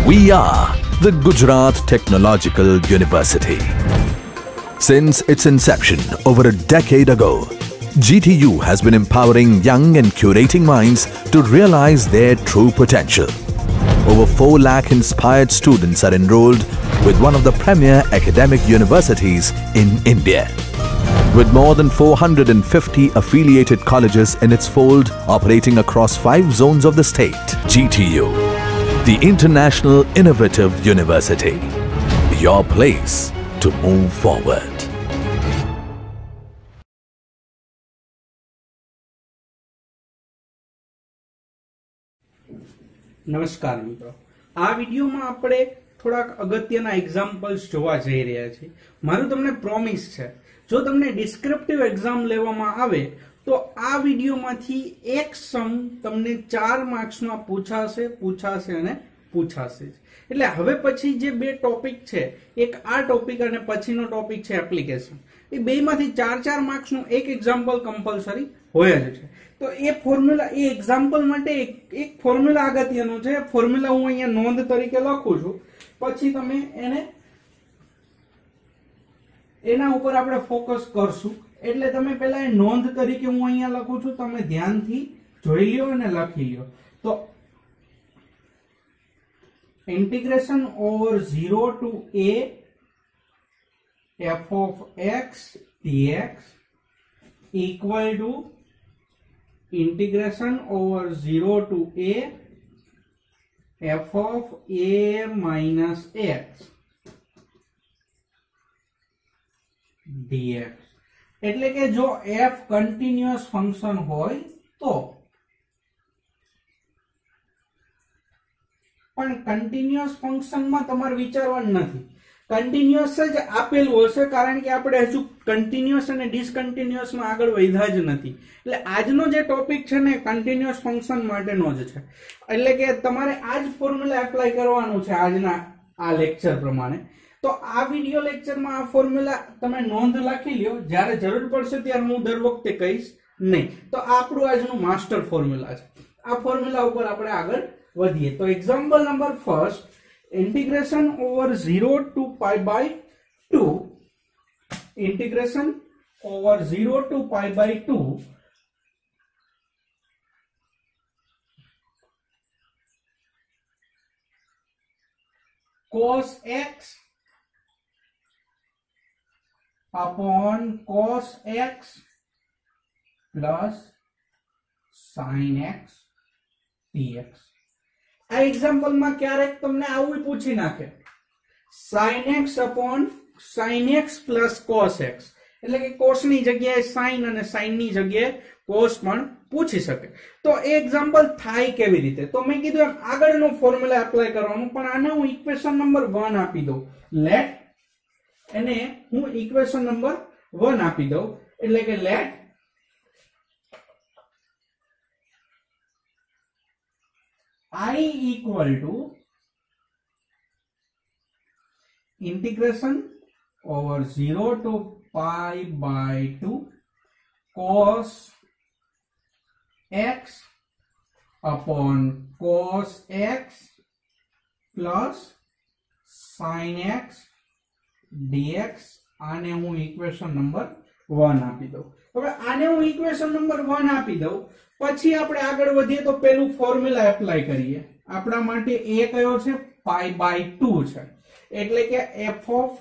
We are the Gujarat Technological University. Since its inception over a decade ago, GTU has been empowering young and curating minds to realize their true potential. Over 4 lakh inspired students are enrolled with one of the premier academic universities in India. With more than 450 affiliated colleges in its fold operating across 5 zones of the state, GTU, the International Innovative University, your place to move forward. નમસ્કાર મિત્રો, આ વિડીયોમાં આપણે થોડાક અગત્યના examples જોવા જઈ રહ્યા છીએ. મારું તમને પ્રોમિસ છે, જો તમને ડિસ્ક્રિપ્ટિવ એક્ઝામ લેવામાં આવે તો આ વિડીયોમાંથી એક સમ તમને 4 માર્ક્સમાં પૂછાશે અને પૂછાશે જ. એટલે હવે પછી જે 2 ટોપિક છે, એક આ ટોપિક અને પછીનો ટોપિક છે એપ્લિકેશન, એ બેમાંથી 4 માર્ક્સનું એક એક્ઝામ્પલ કમ્પલસરી હોય જ છે. તો એ ફોર્મ્યુલા, એ એક્ઝામ્પલ માટે એક ફોર્મ્યુલા અગત્યનો છે. ફોર્મ્યુલા હું અહીંયા નોંધ તરીકે લખું છું, પછી તમે એના ઉપર આપણે ફોકસ કરશું. એટલે તમે પહેલા એ નોંધ તરીકે હું અહીંયા લખું છું, તમે ધ્યાનથી જોઈ લ્યો અને લખી લ્યો. તો integration over 0 to a f of x dx equal to integration over 0 to a f of a minus x dx. એટલે કે જો f કન્ટિન્યુઅસ ફંક્શન હોય તો, પણ કન્ટિન્યુઅસ ફંક્શનમાં તમારે વિચારવાનું નથી, કન્ટિન્યુઅસ જ આપેલું હશે, કારણ કે આપણે હજુ કન્ટિન્યુઅસ અને ડિસકન્ટિન્યુઅસમાં આગળ વધ્યા જ નથી. એટલે આજનો જે ટોપિક છે ને કન્ટિન્યુઅસ ફંક્શન માટેનો જ છે. એટલે કે તમારે આ જ ફોર્મ્યુલા એપ્લાય કરવાનું છે આજના આ લેક્ચર પ્રમાણે. તો આ વિડિયો લેક્ચરમાં આ ફોર્મ્યુલા તમે નોંધ લખી લ્યો, જ્યારે જરૂર પડશે ત્યારે હું દર વખતે કહીશ નહીં. તો આ આપણું આજનું માસ્ટર ફોર્મ્યુલા છે. આ ફોર્મ્યુલા ઉપર આપણે આગળ વધીએ. તો example number first, integration over 0 to pi by 2, integration over 0 to pi by 2 cos x upon cos x plus sin x dx. આ એક્ઝામ્પલમાં ક્યારેક તમને આવું પૂછી નાખે, sin x upon sin x plus cos x, એટલે કે cos ની જગ્યાએ sin અને sin ની જગ્યાએ cos પણ પૂછી શકે. તો એ એક્ઝામ્પલ થાય કેવી રીતે? તો મેં કીધું એમ આગળનો ફોર્મ્યુલા એપ્લાય કરવાનું, પણ આને હું ઇક્વેશન નંબર 1 આપી દઉં. લેટ એને હું ઇક્વેશન નંબર 1 આપી દઉં. એટલે કે late I equal to integration over 0 to pi by 2 cos x upon cos x plus sin x dx. આને હું ઇક્વેશન નંબર 1 આપી દઉં. હવે આને હું ઇક્વેશન નંબર 1 આપી દઉં, પછી આપણે આગળ વધીએ તો પેલું ફોર્મ્યુલા એપ્લાય કરીએ. આપણા માટે a કયો છે? પાઈ બાય 2 છે. એટલે કે f of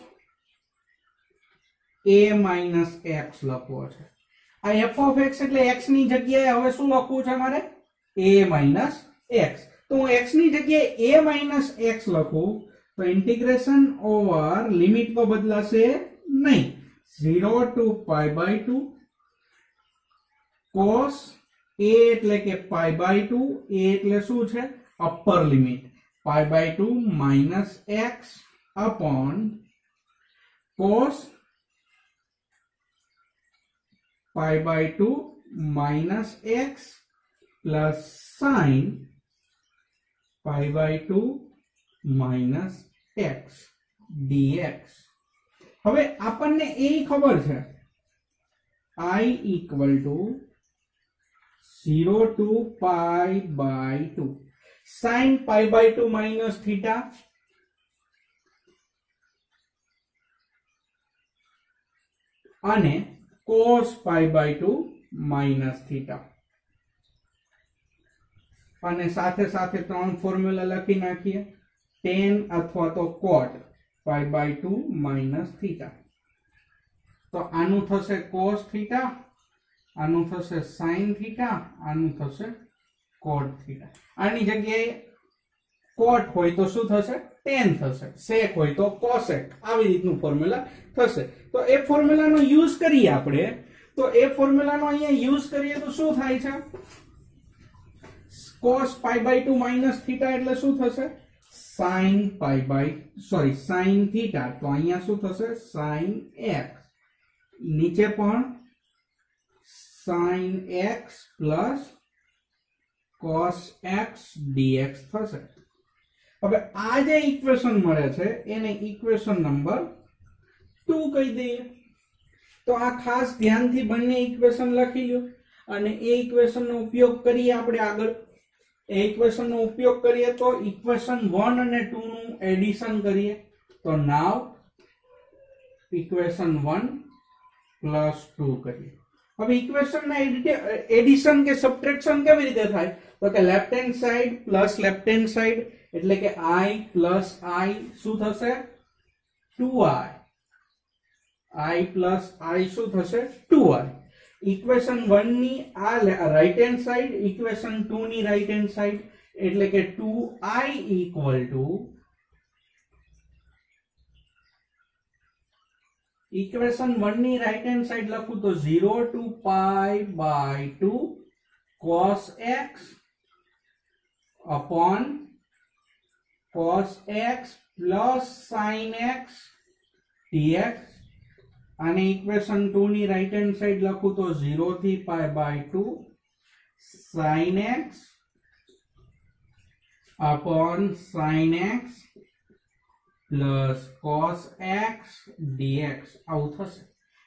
a minus x લખવો છે. આ f of x એટલે x ની જગ્યાએ હવે શું લખવું છે મારે? a minus x. તો હું x ની જગ્યાએ a minus x લખું તો ઇન્ટિગ્રેશન ઓવર, લિમિટ તો બદલાશે નહીં, 0 to pi by 2 cos a એટલે કે pi by 2, a એટલે શું છે? Upper limit, pi by 2 minus x upon cos pi by 2 minus x plus sin pi by 2 minus x dx. હવે આપણને એ ખબર છે, I equal to 0 to pi by 2. sin π/2 minus theta અને cos π/2 minus theta, અને સાથે સાથે ત્રણ formula લખી નાખીએ, tan અથવા તો cot π/2 માઇનસ થીટા. તો આનું થશે cos થીટા, આનું થશે sin થીટા, આનું થશે cot થીટા. આની જગ્યાએ cot હોય તો શું થશે? tan થશે, sec હોય તો cosec, આવી રીતનું ફોર્મ્યુલા થશે. તો એ ફોર્મ્યુલાનો યુઝ કરીએ આપણે. તો એ ફોર્મ્યુલાનો અહીંયા યુઝ કરીએ તો શું થાય છે? cos π/2 માઇનસ થીટા એટલે શું થશે? sin theta. તો અહીંયા શું થશે? sin x. નીચે પણ sin x plus cos x dx થશે. હવે આ જે ઇક્વેશન મળે છે એને ઇક્વેશન નંબર 2 કહી દઈએ. તો આ ખાસ ધ્યાનથી બંને ઇક્વેશન લખી લો અને એ ઇક્વેશનનો ઉપયોગ કરીએ આપણે આગળ. એ ઇક્વેશનનો ઉપયોગ કરીએ તો ઇક્વેશન 1 અને 2 નું એડિશન કરીએ. તો નાવ ઇક્વેશન 1 પ્લસ 2 કરીએ. હવે ઇક્વેશનના એડિશન કે સબટ્રેક્શન કેવી રીતે થાય? તો કે left hand side plus left hand side એટલે કે i પ્લસ i શું થશે? 2i. i પ્લસ i શું થશે? 2i. ઇક્વેશન 1 ની આ રાઈટ હેન્ડ સાઈડ, ઇક્વેશન 2 ની રાઈટ હેન્ડ સાઈડ એટલે કે 2i ઇક્વલ ટુ ઇક્વેશન 1 ની રાઈટ હેન્ડ સાઈડ લખું તો 0 to π/2 cos x upon cos x plus sin x dx. અને ઇક્વેશન 2 ની રાઈટ હેન્ડ સાઈડ લખું તો 0 થી π/2 sin x upon sin x plus cos x dx આવું થશે.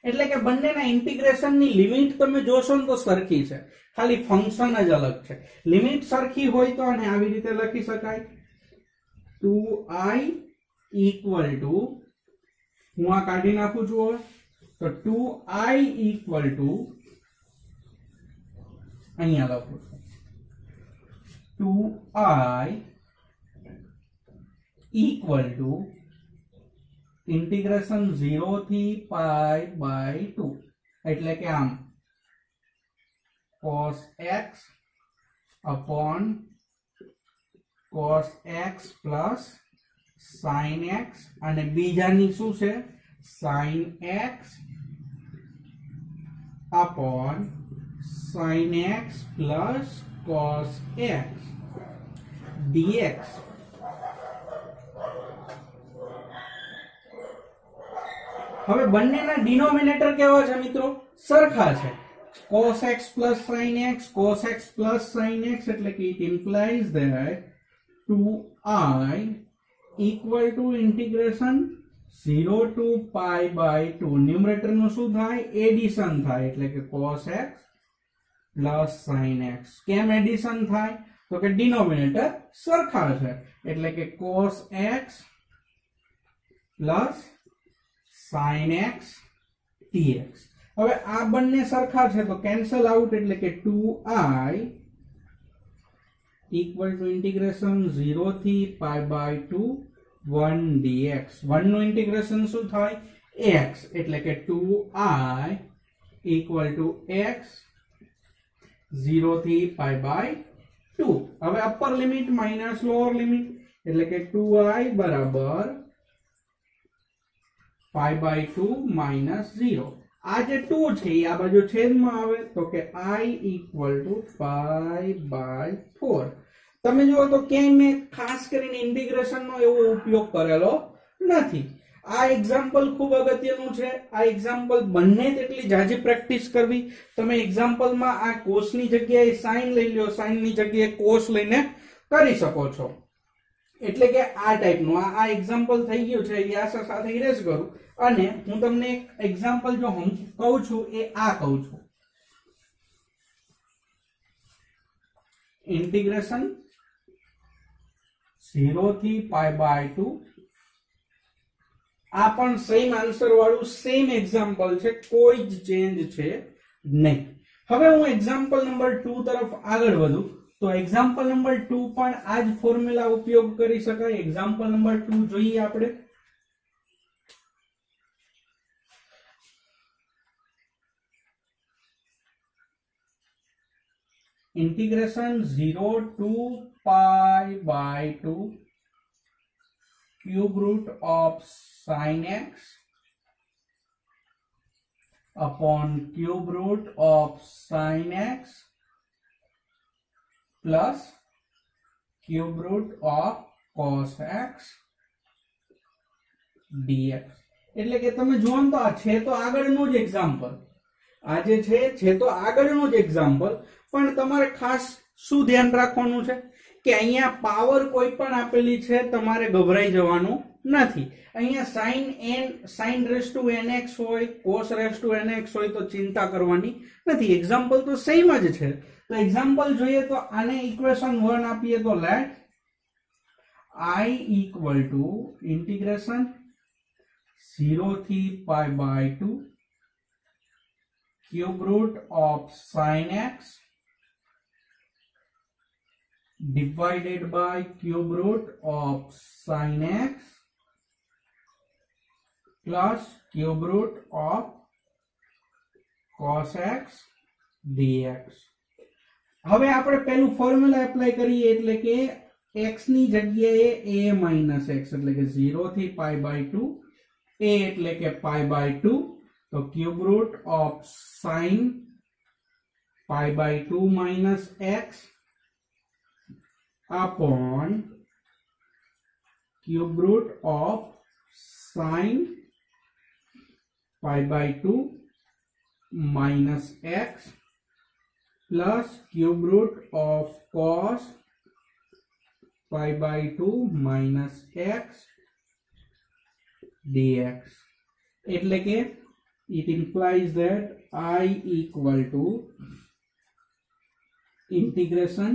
એટલે કે બંનેના ઇન્ટિગ્રેશનની લિમિટ તમે જોશો ને તો સરખી છે, ખાલી ફંક્શન જ અલગ છે. લિમિટ સરખી હોય તો આને આવી રીતે લખી શકાય 2i ઇક્વલ ટુ, હું આ કાઢી નાખું છું હવે, તો 2i ઇક્વલ ટુ અહીંયા લખું છું 2i ઇક્વલ ટુ ઇન્ટિગ્રેશન 0 થી π/2 એટલે કે આમ cos x upon cos x plus sin x અને બીજાની શું છે? sin x upon sin x plus cos x dx. હવે બંનેના ડિનોમિનેટર કેવા છે મિત્રો? સરખા છે. cos x plus sin x, cos x plus sin x એટલે કે it implies that 2i equal to integration 0 to π/2. Numerator નું શું થાય? એડિશન થાય એટલે કે cos x plus sin x. કેમ એડિશન થાય? તો કે ડિનોમિનેટર સરખા છે એટલે કે cos x plus sin x dx. હવે આ બંને સરખા છે તો કેન્સલ આઉટ એટલે કે 2i equal to integration 0 થી π/2 1 dx. 1 નું ઇન્ટિગ્રેશન શું થાય? x એટલે કે 2i equal to x 0 થી π/2. હવે upper limit minus lower limit એટલે કે 2i બરાબર π/2 માઇનસ 0. આ જે 2 છે એ આ બાજુ છેદમાં આવે તો કે i equal to π/4. તમે જુઓ તો ક્યાંય મેં ખાસ કરીને ઇન્ટિગ્રેશનનો એવો ઉપયોગ કરેલો નથી. આ એક્ઝામ્પલ ખૂબ અગત્યનું છે. આ એક્ઝામ્પલ બંને તેટલી જાજી પ્રેક્ટિસ કરવી. તમે એક્ઝામ્પલમાં આ કોસની જગ્યાએ સાઇન લઈ લો, સાઇનની જગ્યાએ કોસ લઈને કરી શકો છો. એટલે કે આ ટાઈપનું આ એક્ઝામ્પલ થઈ ગયું છે એ આશા સાથે ઇરેઝ કરું અને હું તમને એક એક્ઝામ્પલ જો હું કહું છું એ આ કહું છું. ઇન્ટિગ્રેશન 0 થી π/2 આ પણ સેમ આન્સર વાળું સેમ એક્ઝામ્પલ છે, કોઈ જ ચેન્જ છે નહીં. હવે હું એક્ઝામ્પલ નંબર 2 તરફ આગળ વધું તો એક્ઝામ્પલ નંબર 2 પણ આ જ ફોર્મ્યુલા ઉપયોગ કરી શકાય. એક્ઝામ્પલ નંબર 2 જોઈએ આપણે. Integration 0 to π/2 cube root of sin x upon cube root of sin x plus cube root of cos x dx. એટલે કે તમે જુઓ તો આ છે તો આગળનું જ એક્ઝામ્પલ, આ જે છે તો આગળનું જ એક્ઝામ્પલ, પણ તમારે ખાસ શું ધ્યાન રાખવાનું છે કે અહીંયા પાવર કોઈ પણ આપેલી છે, તમારે ગભરાઈ જવાનું નથી. અહીંયા sin raised to nx હોય, cos raised to nx હોય તો ચિંતા કરવાની નથી. એક્ઝામ્પલ તો સેમ જ છે. તો એક્ઝામ્પલ જોઈએ તો આને ઇક્વેશન 1 આપીએ તો late I equal to integration 0 થી π/2 cube root of sin x divided by cube root of sin x plus cube root of cos x dx. હવે આપણે પેલું ફોર્મ્યુલા એપ્લાય કરીએ એટલે કે x ની જગ્યાએ a minus x એટલે કે 0 થી π/2, a એટલે કે π/2 તો cube root of sin π/2 minus x upon cube root of sin π/2 minus x plus cube root of cos π/2 minus x dx. એટલે કે it implies that I equal to integration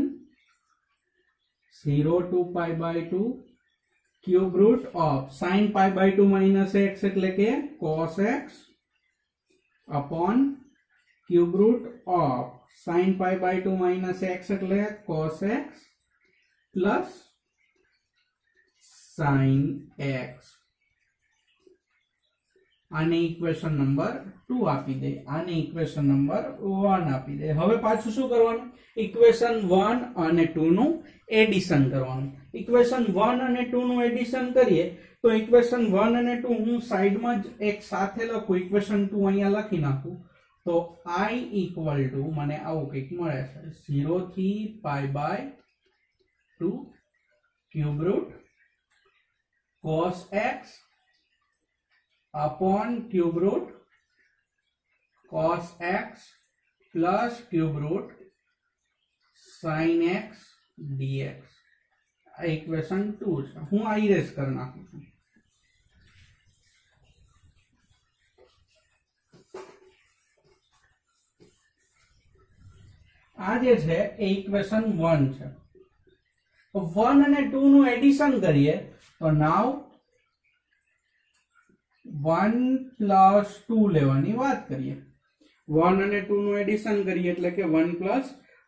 0 to π/2 cube root of sin π/2 minus x એટલે કે cos x upon cube root of sin π/2 minus x એટલે cos x plus sin x. આને equation number 2 આપી દે, આને equation number 1 આપી દે. હવે પાછું શું કરવાનું, ઇક્વેશન 1 અને 2 નું એડિશન કરવાનું. ઇક્વેશન 1 અને 2 નું એડિશન કરીએ તો ઇક્વેશન 1 અને 2 હું સાઈડમાં જ એક સાથે લખું, ઇક્વેશન 2 અહીંયા લખી નાખું તો I equal to મને આવું કંઈક મળે છે 0 થી π/2 cube root cos x upon cube root cos x plus cube root sin x dx. આ ઇક્વેશન 2 છે. હું આ ઇરેઝ કરી નાખું છું. આ જે છે એ ઇક્વેશન 1 છે. 1 અને 2 નું એડિશન કરીએ તો નાવ 1 plus 2 લેવાની વાત કરીએ. 1 અને 2 નું એડિશન કરીએ એટલે કે 1 plus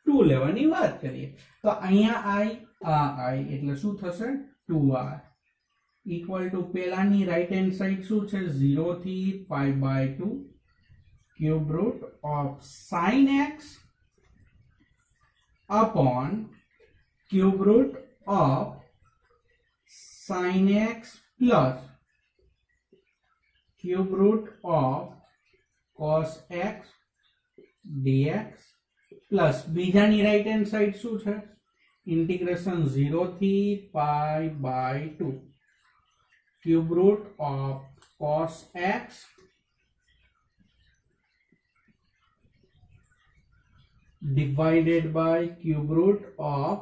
2 લેવાની વાત કરીએ તો અહીંયા I આ I એટલે શું થશે 2r equal to પેલાની રાઈટ હેન્ડ સાઈડ શું છે 0 થી π/2 cube root of sin x upon cube root of sin x plus cube root of cos x dx plus બીજાની રાઈટ હેન્ડ સાઈડ શું છે integration 0 થી π/2 cube root of cos x divided by cube root of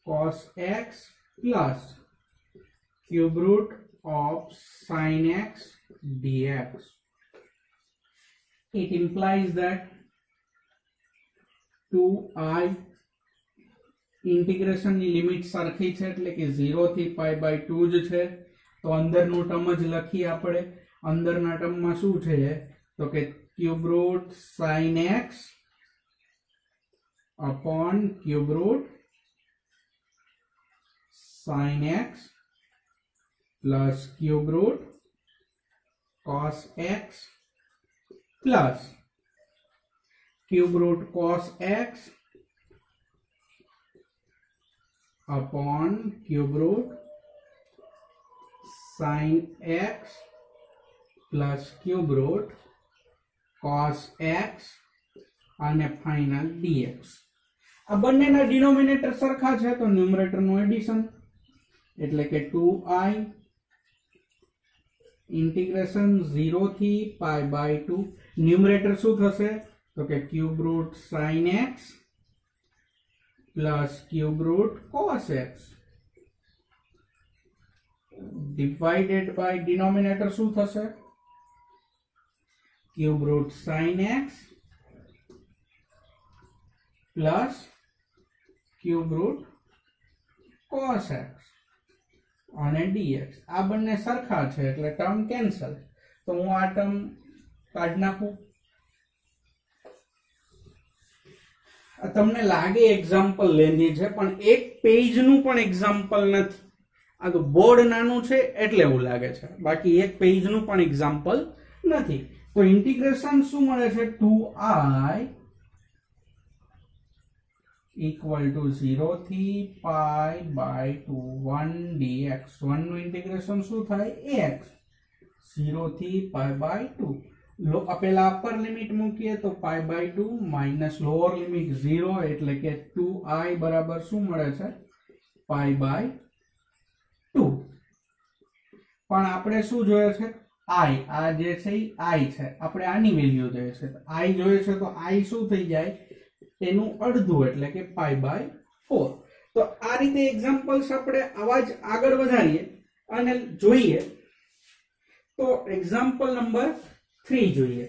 cos x plus cube root of sin x dx. It implies that 2i integration ની limit સરખી છે એટલે કે 0 થી π/2 જ છે તો અંદરનું ટર્મ જ લખીએ આપણે અંદરના ટર્મમાં શું છે તો કે cube root sin x upon cube root sin x plus cube root cos x plus cube root cos x upon cube root sin x plus cube root cos x અને ફાઇનલ dx આ બંનેના denominator સરખા છે તો numerator નું addition એટલે કે 2i integration 0 થી π/2 न्यूमरेटर શું થશે तो के cube root sin x plus cube root cos x divided by denominator શું થશે cube root sin x plus cube root cos x અને dx આ બંને સરખા છે એટલે ટર્મ કેન્સલ તો હું આ ટર્મ કાઢી નાખું તમને લાગે એક્ઝામ્પલ લેંધી છે પણ એક પેજ નું પણ એક્ઝામ્પલ નથી આ તો બોર્ડ નાનું છે એટલે એવું લાગે છે બાકી એક પેજ નું પણ એક્ઝામ્પલ નથી તો ઇન્ટિગ્રેશન શું મળે છે 2i equal to 0 થી π/2 1 dx 1 નું ઇન્ટિગ્રેશન શું થાય x 0 થી π/2 लो पेला अपर लिमिट मूकीए तो π/2 माइनस लोअर लिमिट 0 એટલે કે 2i बराबर શું મળે છે π/2 પણ આપણે શું જોઈએ છે i આ જે છે i છે આપણે આની વેલ્યુ જોઈએ છે i જોઈએ છે તો i શું થઈ જાય તેનું અડધું એટલે કે π/4 તો આ રીતે એક્ઝામ્પલ્સ આપણે આવા જ આગળ વધારીએ અને જોઈએ તો એક્ઝામ્પલ નંબર 3 જોઈએ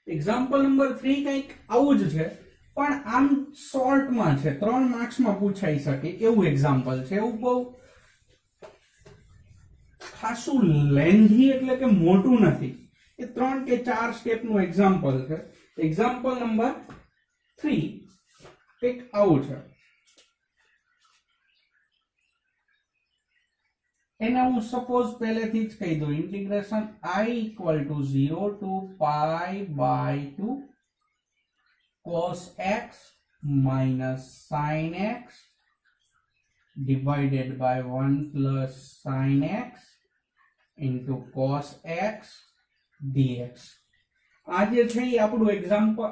एग्जाम्पल नंबर 3 કંઈક આવું જ છે પણ આમ શોર્ટ માં છે 3 માર્ક્સ માં પૂછાઈ શકે એવું એક્ઝામ્પલ છે એવું બહુ ખાસું લેન્ધી એટલે કે મોટું નથી એ 3 કે 4 સ્ટેપ નું એક્ઝામ્પલ છે એક્ઝામ્પલ નંબર 3 કંઈક આવું છે एना हूँ सपोज पहले थी ज कही दो integration I equal to 0 to π/2 cos x minus sin x divided by 1 plus sin x into cos x dx आज छे आपणु एग्जाम्पल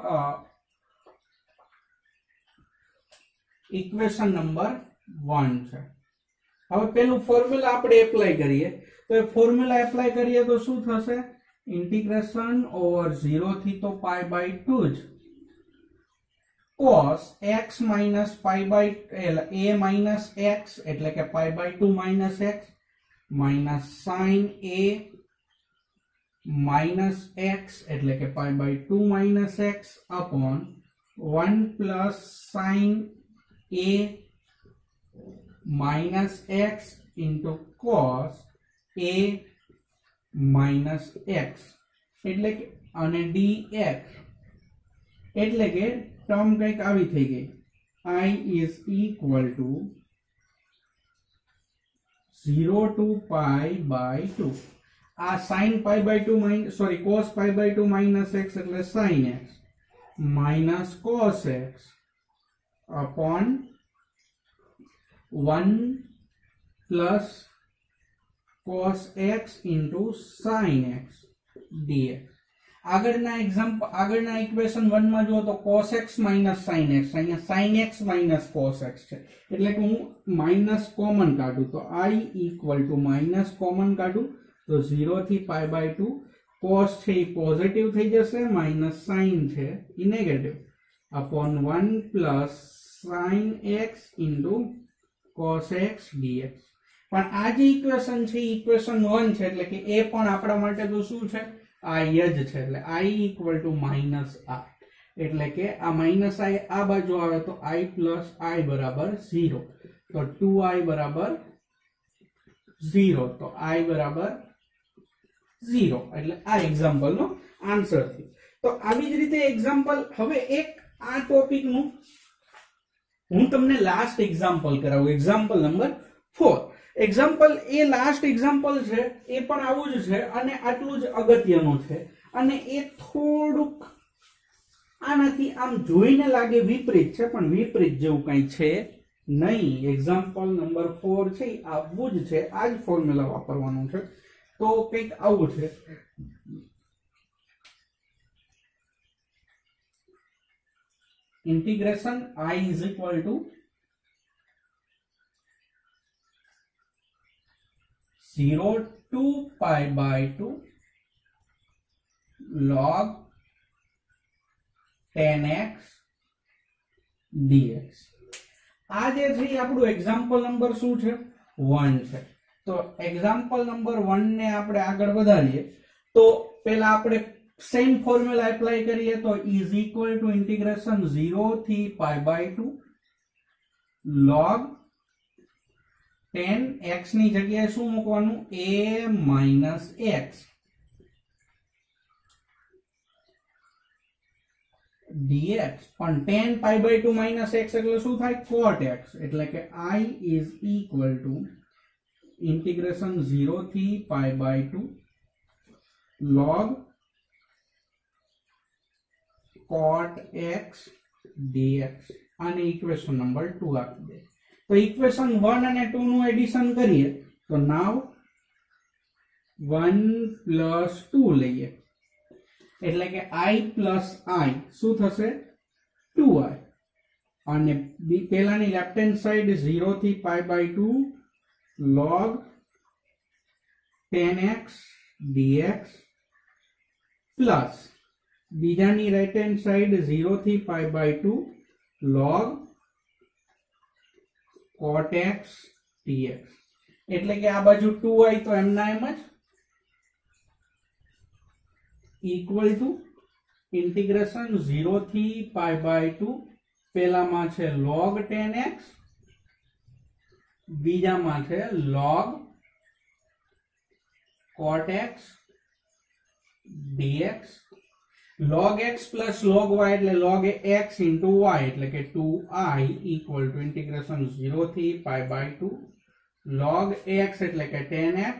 इक्वेशन नंबर 1 छे હવે પેલું ફોર્મ્યુલા આપણે એપ્લાય કરીએ તો એ ફોર્મ્યુલા એપ્લાય કરીએ તો શું થશે ઇન્ટિગ્રેશન ઓવર 0 થી તો π/2 જ cos x minus a minus x એટલે કે π/2 minus x minus sin a minus x એટલે કે π/2 minus x upon 1 plus sin a minus x into cos a minus x એટલે કે અને dx એટલે કે ટર્મ કંઈક આવી થઈ ગઈ I is equal to 0 to π/2 આ sin π/2 minus cos π/2 minus x એટલે sin x minus cos x upon 1 plus cos x into sin x dx આગળના ઇક્વેશન 1 માં જો તો cos x minus sin x અહીંયા sin x minus cos x છે એટલે કે હું માઈનસ કોમન કાઢું તો I equal to minus common કાઢું તો 0 થી π/2 cos છે એ પોઝિટિવ થઈ જશે માઈનસ sin છે એ negative upon 1 plus sin x into cos x dx પણ આ જે ઇક્વેશન છે ઇક્વેશન 1 છે એટલે કે એ પણ આપણા માટે તો શું છે i જ છે એટલે i equal to minus i, એટલે કે આ માઇનસ i આ બાજુ આવે તો i પ્લસ i બરાબર 0, તો 2i બરાબર 0, તો i બરાબર 0, એટલે આ એક્ઝામ્પલ નો આન્સર થયો. તો આવી જ રીતે એક્ઝામ્પલ, હવે એક આ ટોપિક નું હું તમને લાસ્ટ એક્ઝામ્પલ કરાવું, એક્ઝામ્પલ નંબર 4. એક્ઝામ્પલ એ લાસ્ટ એક્ઝામ્પલ છે, એ પણ આવું જ છે અને આટલું જ અગત્યનું છે, અને એ થોડુંક આનાથી આમ જોઈને લાગે વિપરીત છે, પણ વિપરીત જેવું કઈ છે નહીં. એક્ઝામ્પલ નંબર 4 છે આવું જ છે, આ જ ફોર્મ્યુલા વાપરવાનું છે. તો કંઈક આવું છે. Integration i is equal to 0 to pi by 2 log 10x dx. આ જે છે આપણું એક્ઝામ્પલ નંબર શું છે? 1 છે. તો એક્ઝામ્પલ નંબર 1 ને આપણે આગળ વધારીએ તો પહેલા આપણે સેમ ફોર્મ્યુલા એપ્લાય કરીએ તો ઇઝ ઇક્વલ ટુ ઇન્ટિગ્રેશન 0 થી pi by 2 log 10x ની જગ્યાએ શું મૂકવાનું? a minus x dx. પણ 10 pi by 2 minus x એટલે શું થાય? cot x. એટલે કે i is equal to integration 0 થી pi by 2 log cot x dx. આને ઇક્વેશન નંબર 2 આપી દે. તો ઇક્વેશન 1 અને 2 નું એડિશન કરીએ તો નાવ 1 plus 2 લઈએ એટલે કે i plus i શું થશે? 2i. અને પહેલાની લેફ્ટ હેન્ડ સાઈડ 0 થી pi by 2 log 10x dx plus બીજાની રાઈટ હેન્ડ સાઈડ 0 થી pi by 2 log cot x dx. એટલે કે આ બાજુ 2i તો એમના એમ જ ઇક્વલ ટુ ઇન્ટિગ્રેશન 0 થી pi by 2 પહેલામાં છે log 10x, બીજામાં છે log cot x dx. log x plus log y એટલે log x into y એટલે કે 2i equal to integration 0 થી pi by 2 log x એટલે કે 10x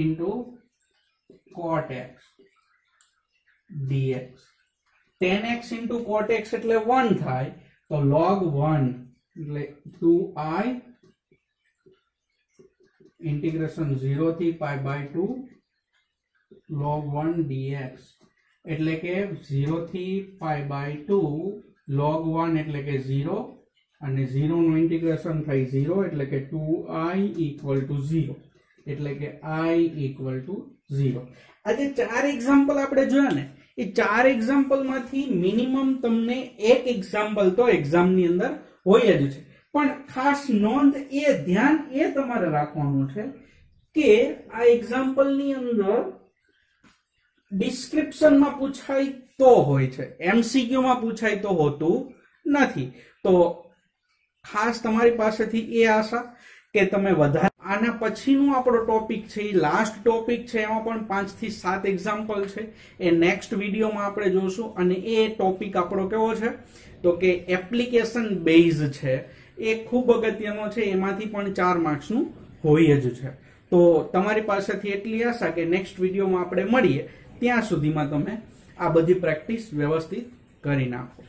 into cot x dx. 10x into cot x એટલે 1 થાય તો log 1 એટલે 2i integration 0 થી pi by 2 log 1 dx. એટલે કે 0 થી pi by 2 log 1 એટલે કે 0 અને 0 નું ઇન્ટિગ્રેશન થાય 0 એટલે કે 2i equal to 0 એટલે કે i equal to 0. આ જે 4 એક્ઝામ્પલ આપણે જોયા ને એ 4 એક્ઝામ્પલ માંથી મિનિમમ તમને એક એક્ઝામ્પલ તો એક્ઝામની અંદર હોય જ છે, પણ ખાસ નોંધ એ ધ્યાન એ તમારે રાખવાનું છે કે આ એક્ઝામ્પલની અંદર ડિસ્ક્રિપ્શનમાં પૂછાય તો હોય છે, એમસીક્યુ માં પૂછાય તો હોતું નથી. તો ખાસ તમારી પાસેથી એ આશા કે તમે વધારે આના પછીનું આપણો ટોપિક છે એ લાસ્ટ ટોપિક છે, એમાં પણ 5 થી 7 એક્ઝામ્પલ છે. એ નેક્સ્ટ વિડીયોમાં આપણે જોશું. અને એ ટોપિક આપણો કેવો છે તો કે એપ્લિકેશન બેઝ છે, એ ખૂબ અગત્યનો છે, એમાંથી પણ 4 માર્ક્સનું હોય જ છે. તો તમારી પાસેથી એટલી આશા કે નેક્સ્ટ વિડીયોમાં આપણે મળીએ ત્યાં સુધીમાં તમે આ બધી પ્રેક્ટિસ વ્યવસ્થિત કરી નાખો.